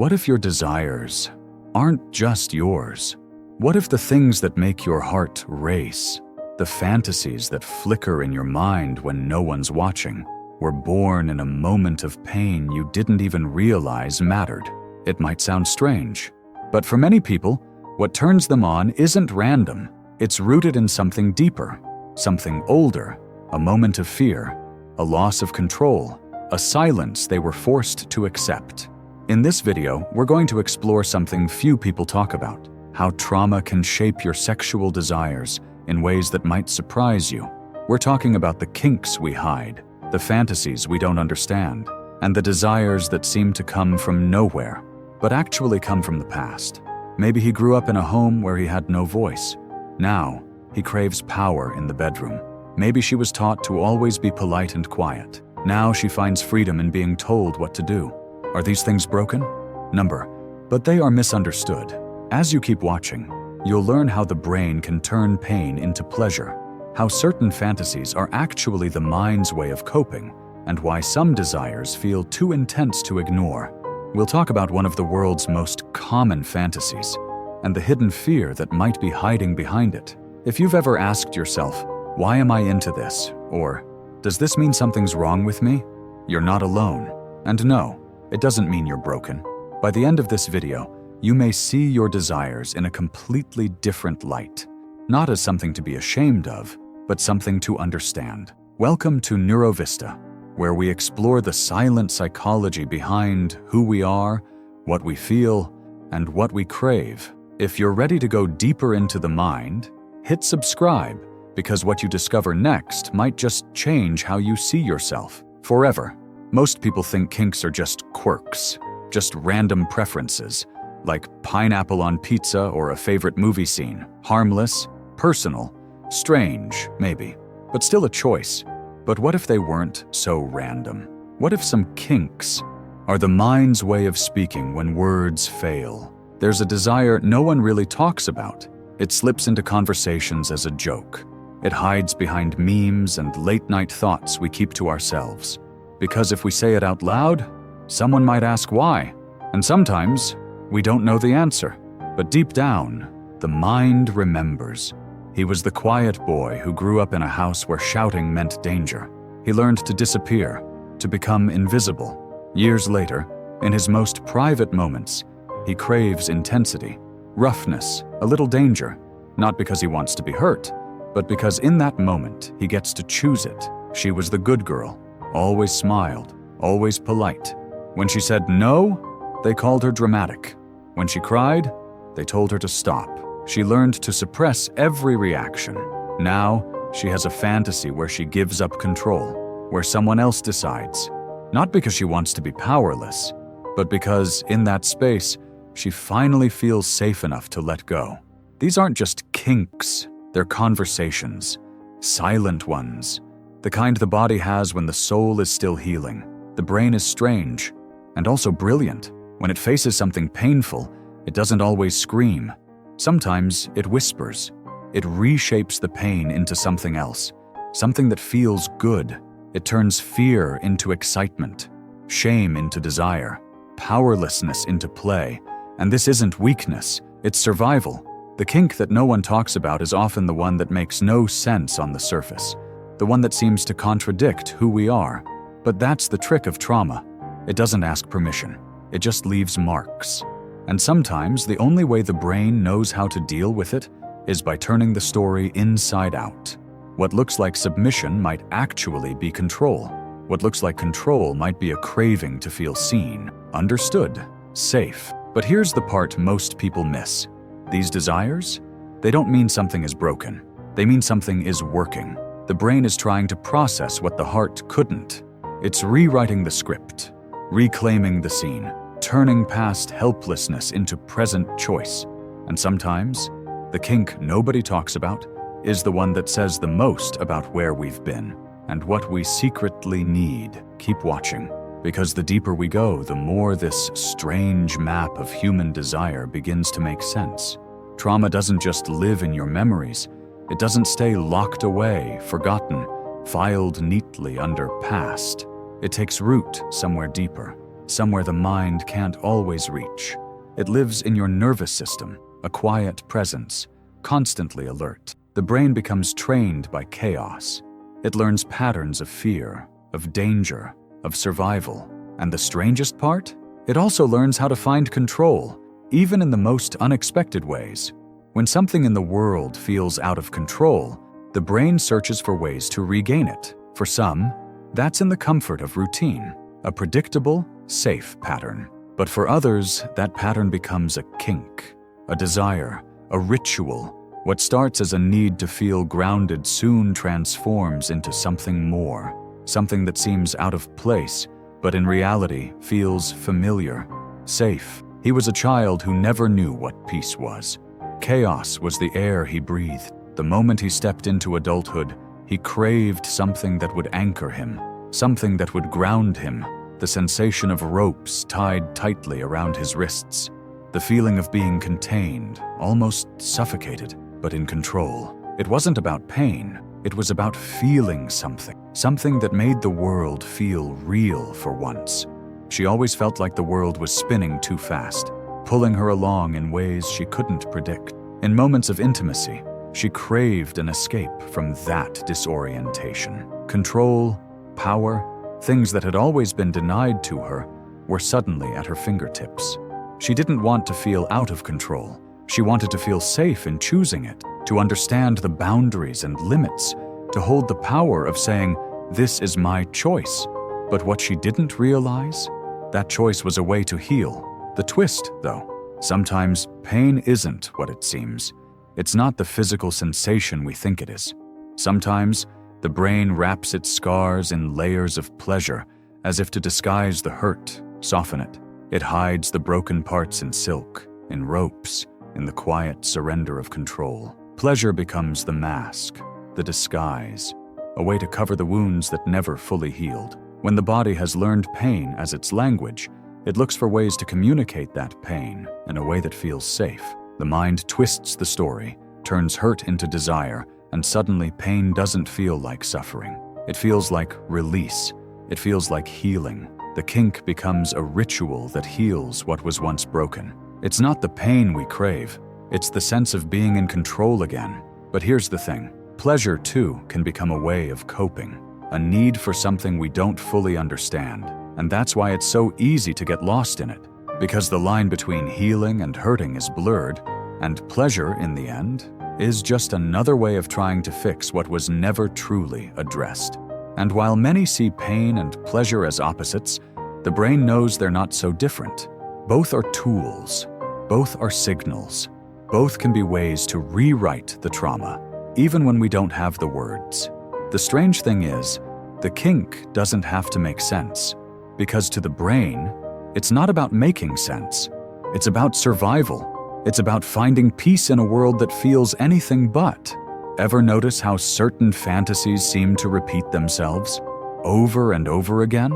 What if your desires aren't just yours? What if the things that make your heart race, the fantasies that flicker in your mind when no one's watching, were born in a moment of pain you didn't even realize mattered? It might sound strange, but for many people, what turns them on isn't random. It's rooted in something deeper, something older, a moment of fear, a loss of control, a silence they were forced to accept. In this video, we're going to explore something few people talk about: how trauma can shape your sexual desires in ways that might surprise you. We're talking about the kinks we hide, the fantasies we don't understand, and the desires that seem to come from nowhere, but actually come from the past. Maybe he grew up in a home where he had no voice. Now, he craves power in the bedroom. Maybe she was taught to always be polite and quiet. Now she finds freedom in being told what to do. Are these things broken? Number, but they are misunderstood. As you keep watching, you'll learn how the brain can turn pain into pleasure, how certain fantasies are actually the mind's way of coping, and why some desires feel too intense to ignore. We'll talk about one of the world's most common fantasies, and the hidden fear that might be hiding behind it. If you've ever asked yourself, "Why am I into this?" or "Does this mean something's wrong with me?" you're not alone. And no, it doesn't mean you're broken. By the end of this video, you may see your desires in a completely different light, not as something to be ashamed of, but something to understand. Welcome to Neurovista, where we explore the silent psychology behind who we are, what we feel, and what we crave. If you're ready to go deeper into the mind, hit subscribe, because what you discover next might just change how you see yourself forever. Most people think kinks are just quirks, just random preferences, like pineapple on pizza or a favorite movie scene. Harmless, personal, strange, maybe, but still a choice. But what if they weren't so random? What if some kinks are the mind's way of speaking when words fail? There's a desire no one really talks about. It slips into conversations as a joke. It hides behind memes and late-night thoughts we keep to ourselves. Because if we say it out loud, someone might ask why. And sometimes, we don't know the answer. But deep down, the mind remembers. He was the quiet boy who grew up in a house where shouting meant danger. He learned to disappear, to become invisible. Years later, in his most private moments, he craves intensity, roughness, a little danger, not because he wants to be hurt, but because in that moment, he gets to choose it. She was the good girl, always smiled, always polite. When she said no, they called her dramatic. When she cried, they told her to stop. She learned to suppress every reaction. Now, she has a fantasy where she gives up control, where someone else decides, not because she wants to be powerless, but because in that space, she finally feels safe enough to let go. These aren't just kinks, they're conversations, silent ones, the kind the body has when the soul is still healing. The brain is strange, and also brilliant. When it faces something painful, it doesn't always scream. Sometimes it whispers. It reshapes the pain into something else, something that feels good. It turns fear into excitement, shame into desire, powerlessness into play. And this isn't weakness, it's survival. The kink that no one talks about is often the one that makes no sense on the surface, the one that seems to contradict who we are. But that's the trick of trauma. It doesn't ask permission. It just leaves marks. And sometimes the only way the brain knows how to deal with it is by turning the story inside out. What looks like submission might actually be control. What looks like control might be a craving to feel seen, understood, safe. But here's the part most people miss. These desires, they don't mean something is broken. They mean something is working. The brain is trying to process what the heart couldn't. It's rewriting the script, reclaiming the scene, turning past helplessness into present choice. And sometimes, the kink nobody talks about is the one that says the most about where we've been and what we secretly need. Keep watching, because the deeper we go, the more this strange map of human desire begins to make sense. Trauma doesn't just live in your memories. It doesn't stay locked away, forgotten, filed neatly under past. It takes root somewhere deeper, somewhere the mind can't always reach. It lives in your nervous system, a quiet presence, constantly alert. The brain becomes trained by chaos. It learns patterns of fear, of danger, of survival. And the strangest part? It also learns how to find control, even in the most unexpected ways. When something in the world feels out of control, the brain searches for ways to regain it. For some, that's in the comfort of routine, a predictable, safe pattern. But for others, that pattern becomes a kink, a desire, a ritual. What starts as a need to feel grounded soon transforms into something more, something that seems out of place, but in reality feels familiar, safe. He was a child who never knew what peace was. Chaos was the air he breathed. The moment he stepped into adulthood, he craved something that would anchor him, something that would ground him, the sensation of ropes tied tightly around his wrists, the feeling of being contained, almost suffocated, but in control. It wasn't about pain, it was about feeling something that made the world feel real for once. She always felt like the world was spinning too fast, pulling her along in ways she couldn't predict. In moments of intimacy, she craved an escape from that disorientation. Control, power, things that had always been denied to her were suddenly at her fingertips. She didn't want to feel out of control. She wanted to feel safe in choosing it, to understand the boundaries and limits, to hold the power of saying, "This is my choice." But what she didn't realize? That choice was a way to heal. The twist, though, sometimes pain isn't what it seems. It's not the physical sensation we think it is. Sometimes the brain wraps its scars in layers of pleasure, as if to disguise the hurt, soften it. It hides the broken parts in silk, in ropes, in the quiet surrender of control. Pleasure becomes the mask, the disguise, a way to cover the wounds that never fully healed. When the body has learned pain as its language, it looks for ways to communicate that pain in a way that feels safe. The mind twists the story, turns hurt into desire, and suddenly pain doesn't feel like suffering. It feels like release. It feels like healing. The kink becomes a ritual that heals what was once broken. It's not the pain we crave. It's the sense of being in control again. But here's the thing. Pleasure, too, can become a way of coping, a need for something we don't fully understand. And that's why it's so easy to get lost in it, because the line between healing and hurting is blurred, and pleasure, in the end, is just another way of trying to fix what was never truly addressed. And while many see pain and pleasure as opposites, the brain knows they're not so different. Both are tools. Both are signals. Both can be ways to rewrite the trauma, even when we don't have the words. The strange thing is, the kink doesn't have to make sense, because to the brain, it's not about making sense. It's about survival. It's about finding peace in a world that feels anything but. Ever notice how certain fantasies seem to repeat themselves over and over again?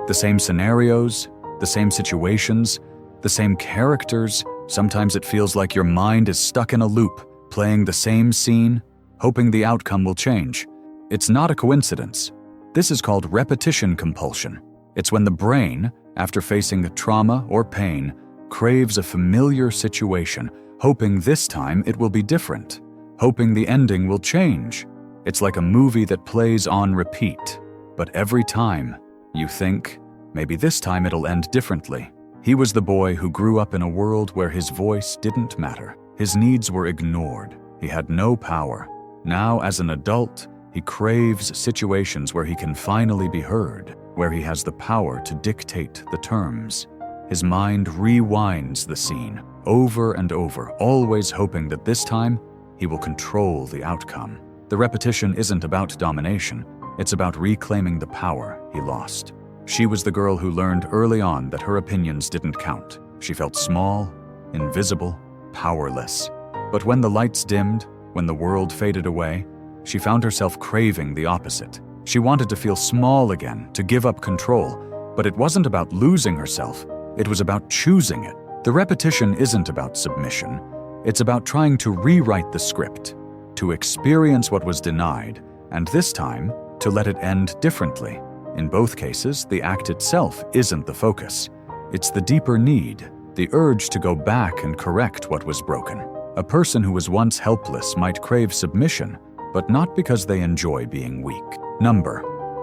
The same scenarios, the same situations, the same characters. Sometimes it feels like your mind is stuck in a loop, playing the same scene, hoping the outcome will change. It's not a coincidence. This is called repetition compulsion. It's when the brain, after facing a trauma or pain, craves a familiar situation, hoping this time it will be different, hoping the ending will change. It's like a movie that plays on repeat. But every time, you think, maybe this time it'll end differently. He was the boy who grew up in a world where his voice didn't matter. His needs were ignored. He had no power. Now, as an adult, he craves situations where he can finally be heard, where he has the power to dictate the terms. His mind rewinds the scene over and over, always hoping that this time he will control the outcome. The repetition isn't about domination. It's about reclaiming the power he lost. She was the girl who learned early on that her opinions didn't count. She felt small, invisible, powerless. But when the lights dimmed, when the world faded away, she found herself craving the opposite. She wanted to feel small again, to give up control. But it wasn't about losing herself. It was about choosing it. The repetition isn't about submission. It's about trying to rewrite the script, to experience what was denied, and this time, to let it end differently. In both cases, the act itself isn't the focus. It's the deeper need, the urge to go back and correct what was broken. A person who was once helpless might crave submission, but not because they enjoy being weak.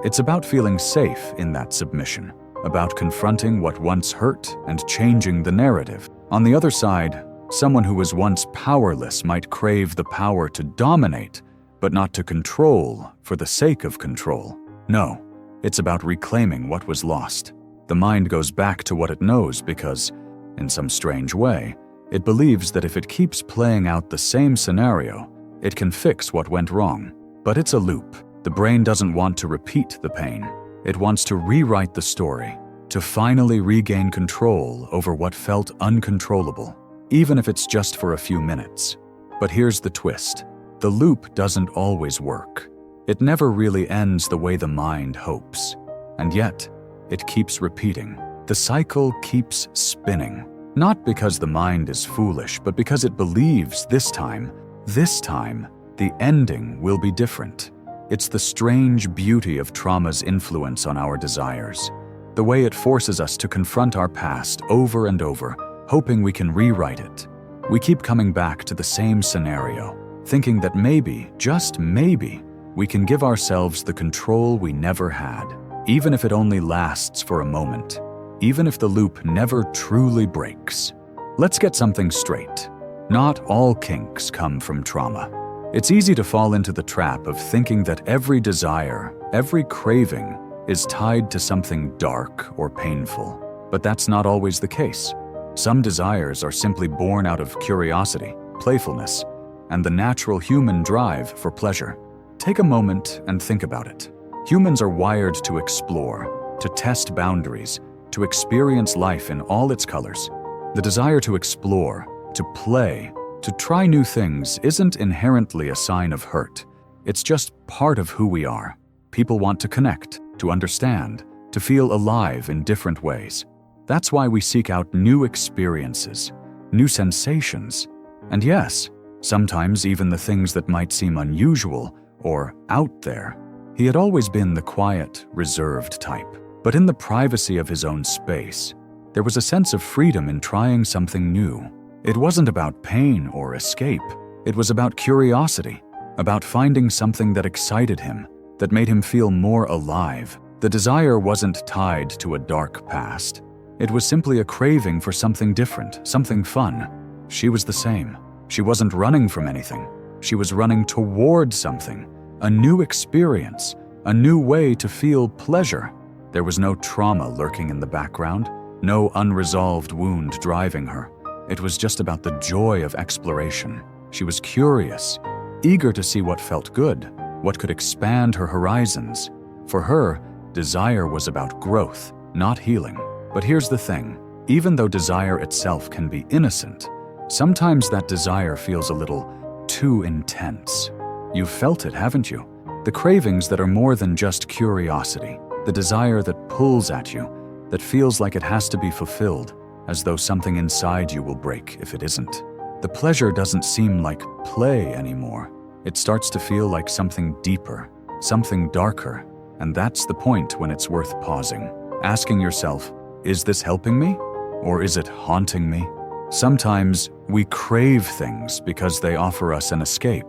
It's about feeling safe in that submission, about confronting what once hurt and changing the narrative. On the other side, someone who was once powerless might crave the power to dominate, but not to control for the sake of control. No, it's about reclaiming what was lost. The mind goes back to what it knows because, in some strange way, it believes that if it keeps playing out the same scenario, it can fix what went wrong. But it's a loop. The brain doesn't want to repeat the pain. It wants to rewrite the story, to finally regain control over what felt uncontrollable, even if it's just for a few minutes. But here's the twist. The loop doesn't always work. It never really ends the way the mind hopes. And yet, it keeps repeating. The cycle keeps spinning. Not because the mind is foolish, but because it believes this time, the ending will be different. It's the strange beauty of trauma's influence on our desires. The way it forces us to confront our past over and over, hoping we can rewrite it. We keep coming back to the same scenario, thinking that maybe, just maybe, we can give ourselves the control we never had, even if it only lasts for a moment, even if the loop never truly breaks. Let's get something straight. Not all kinks come from trauma. It's easy to fall into the trap of thinking that every desire, every craving, is tied to something dark or painful. But that's not always the case. Some desires are simply born out of curiosity, playfulness, and the natural human drive for pleasure. Take a moment and think about it. Humans are wired to explore, to test boundaries, to experience life in all its colors. The desire to explore, to play, to try new things isn't inherently a sign of hurt. It's just part of who we are. People want to connect, to understand, to feel alive in different ways. That's why we seek out new experiences, new sensations. And yes, sometimes even the things that might seem unusual or out there. He had always been the quiet, reserved type. But in the privacy of his own space, there was a sense of freedom in trying something new. It wasn't about pain or escape. It was about curiosity, about finding something that excited him, that made him feel more alive. The desire wasn't tied to a dark past. It was simply a craving for something different, something fun. She was the same. She wasn't running from anything. She was running toward something, a new experience, a new way to feel pleasure. There was no trauma lurking in the background, no unresolved wound driving her. It was just about the joy of exploration. She was curious, eager to see what felt good, what could expand her horizons. For her, desire was about growth, not healing. But here's the thing, even though desire itself can be innocent, sometimes that desire feels a little too intense. You've felt it, haven't you? The cravings that are more than just curiosity, the desire that pulls at you, that feels like it has to be fulfilled, as though something inside you will break if it isn't. The pleasure doesn't seem like play anymore. It starts to feel like something deeper, something darker, and that's the point when it's worth pausing, asking yourself, is this helping me, or is it haunting me? Sometimes we crave things because they offer us an escape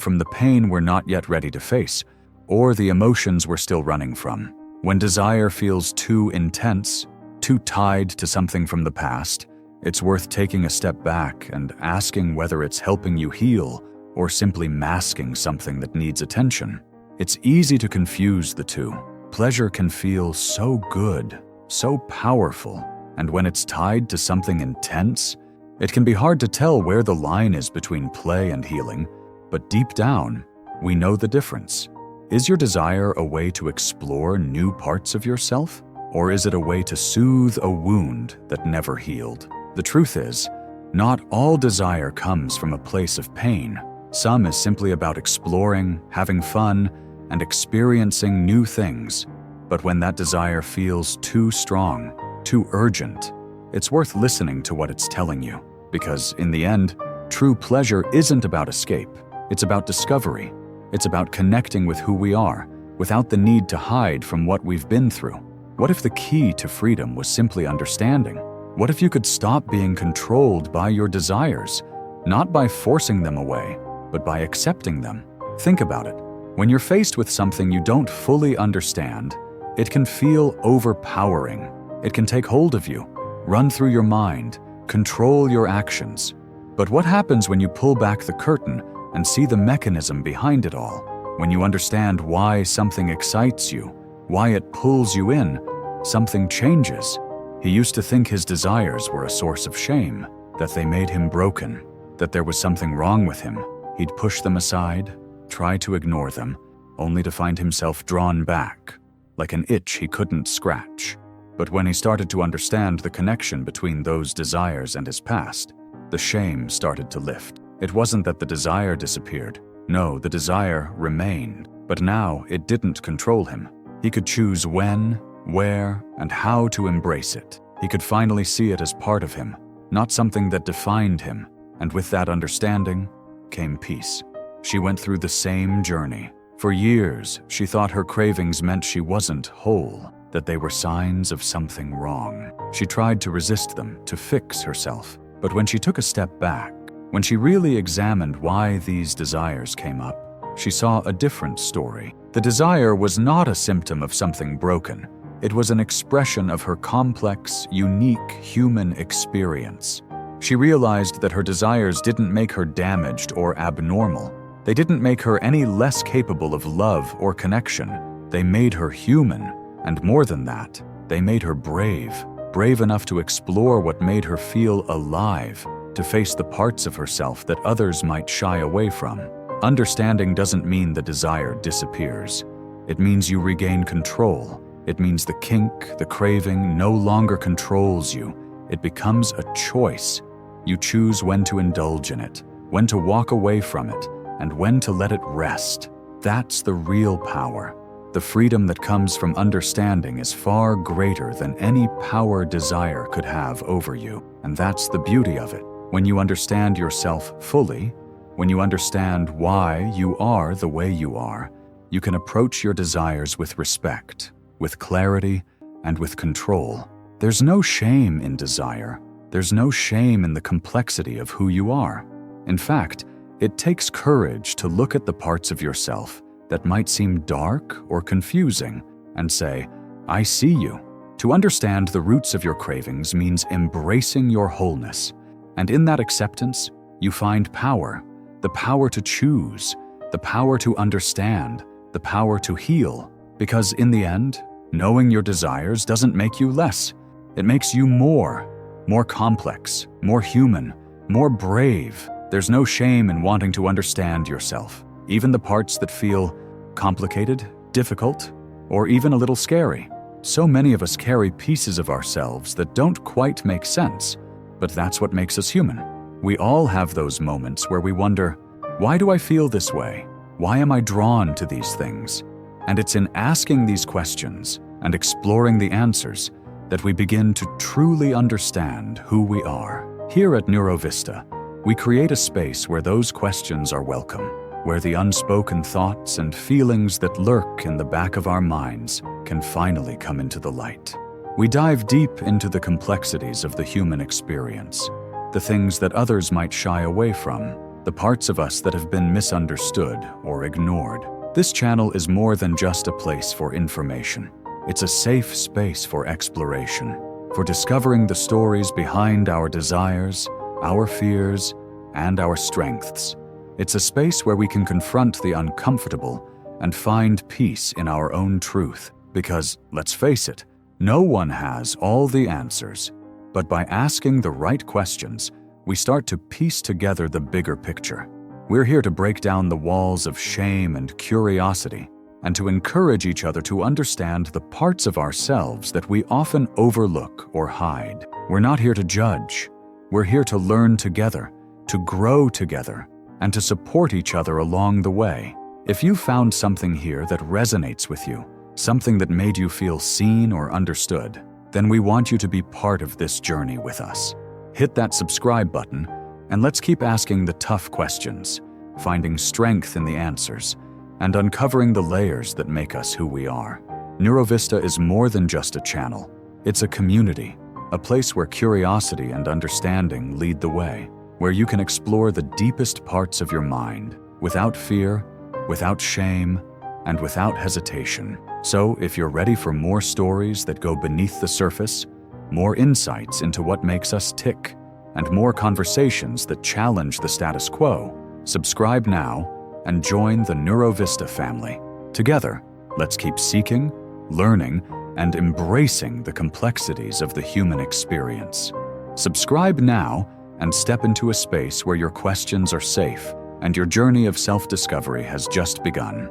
from the pain we're not yet ready to face, or the emotions we're still running from. When desire feels too intense, too tied to something from the past, it's worth taking a step back and asking whether it's helping you heal or simply masking something that needs attention. It's easy to confuse the two. Pleasure can feel so good, so powerful, and when it's tied to something intense, it can be hard to tell where the line is between play and healing, but deep down, we know the difference. Is your desire a way to explore new parts of yourself? Or is it a way to soothe a wound that never healed? The truth is, not all desire comes from a place of pain. Some is simply about exploring, having fun, and experiencing new things. But when that desire feels too strong, too urgent, it's worth listening to what it's telling you. Because in the end, true pleasure isn't about escape. It's about discovery. It's about connecting with who we are, without the need to hide from what we've been through. What if the key to freedom was simply understanding? What if you could stop being controlled by your desires, not by forcing them away, but by accepting them? Think about it. When you're faced with something you don't fully understand, it can feel overpowering. It can take hold of you, run through your mind, control your actions. But what happens when you pull back the curtain and see the mechanism behind it all? When you understand why something excites you, why it pulls you in, something changes. He used to think his desires were a source of shame, that they made him broken, that there was something wrong with him. He'd push them aside, try to ignore them, only to find himself drawn back, like an itch he couldn't scratch. But when he started to understand the connection between those desires and his past, the shame started to lift. It wasn't that the desire disappeared. No, the desire remained. But now it didn't control him. He could choose when, where, and how to embrace it. He could finally see it as part of him, not something that defined him. And with that understanding came peace. She went through the same journey. For years, she thought her cravings meant she wasn't whole, that they were signs of something wrong. She tried to resist them, to fix herself. But when she took a step back, when she really examined why these desires came up, she saw a different story. The desire was not a symptom of something broken. It was an expression of her complex, unique human experience. She realized that her desires didn't make her damaged or abnormal. They didn't make her any less capable of love or connection. They made her human, and more than that, they made her brave enough to explore what made her feel alive, to face the parts of herself that others might shy away from. Understanding doesn't mean the desire disappears. It means you regain control. It means the kink, the craving, no longer controls you. It becomes a choice. You choose when to indulge in it, when to walk away from it, and when to let it rest. That's the real power. The freedom that comes from understanding is far greater than any power desire could have over you. And that's the beauty of it. When you understand yourself fully, when you understand why you are the way you are, you can approach your desires with respect, with clarity, and with control. There's no shame in desire. There's no shame in the complexity of who you are. In fact, it takes courage to look at the parts of yourself that might seem dark or confusing and say, I see you. To understand the roots of your cravings means embracing your wholeness. And in that acceptance, you find power, the power to choose, the power to understand, the power to heal. Because in the end, knowing your desires doesn't make you less. It makes you more complex, more human, more brave. There's no shame in wanting to understand yourself, even the parts that feel complicated, difficult, or even a little scary. So many of us carry pieces of ourselves that don't quite make sense, but that's what makes us human. We all have those moments where we wonder, why do I feel this way? Why am I drawn to these things? And it's in asking these questions and exploring the answers that we begin to truly understand who we are. Here at NeuroVista, we create a space where those questions are welcome, where the unspoken thoughts and feelings that lurk in the back of our minds can finally come into the light. We dive deep into the complexities of the human experience, the things that others might shy away from, the parts of us that have been misunderstood or ignored. This channel is more than just a place for information. It's a safe space for exploration, for discovering the stories behind our desires, our fears, and our strengths. It's a space where we can confront the uncomfortable and find peace in our own truth. Because, let's face it, no one has all the answers. But by asking the right questions, we start to piece together the bigger picture. We're here to break down the walls of shame and curiosity, and to encourage each other to understand the parts of ourselves that we often overlook or hide. We're not here to judge. We're here to learn together, to grow together, and to support each other along the way. If you found something here that resonates with you, something that made you feel seen or understood, then we want you to be part of this journey with us. Hit that subscribe button, and let's keep asking the tough questions, finding strength in the answers, and uncovering the layers that make us who we are. NeuroVista is more than just a channel. It's a community, a place where curiosity and understanding lead the way, where you can explore the deepest parts of your mind without fear, without shame, and without hesitation. So, if you're ready for more stories that go beneath the surface, more insights into what makes us tick, and more conversations that challenge the status quo, subscribe now and join the NeuroVista family. Together, let's keep seeking, learning, and embracing the complexities of the human experience. Subscribe now and step into a space where your questions are safe and your journey of self-discovery has just begun.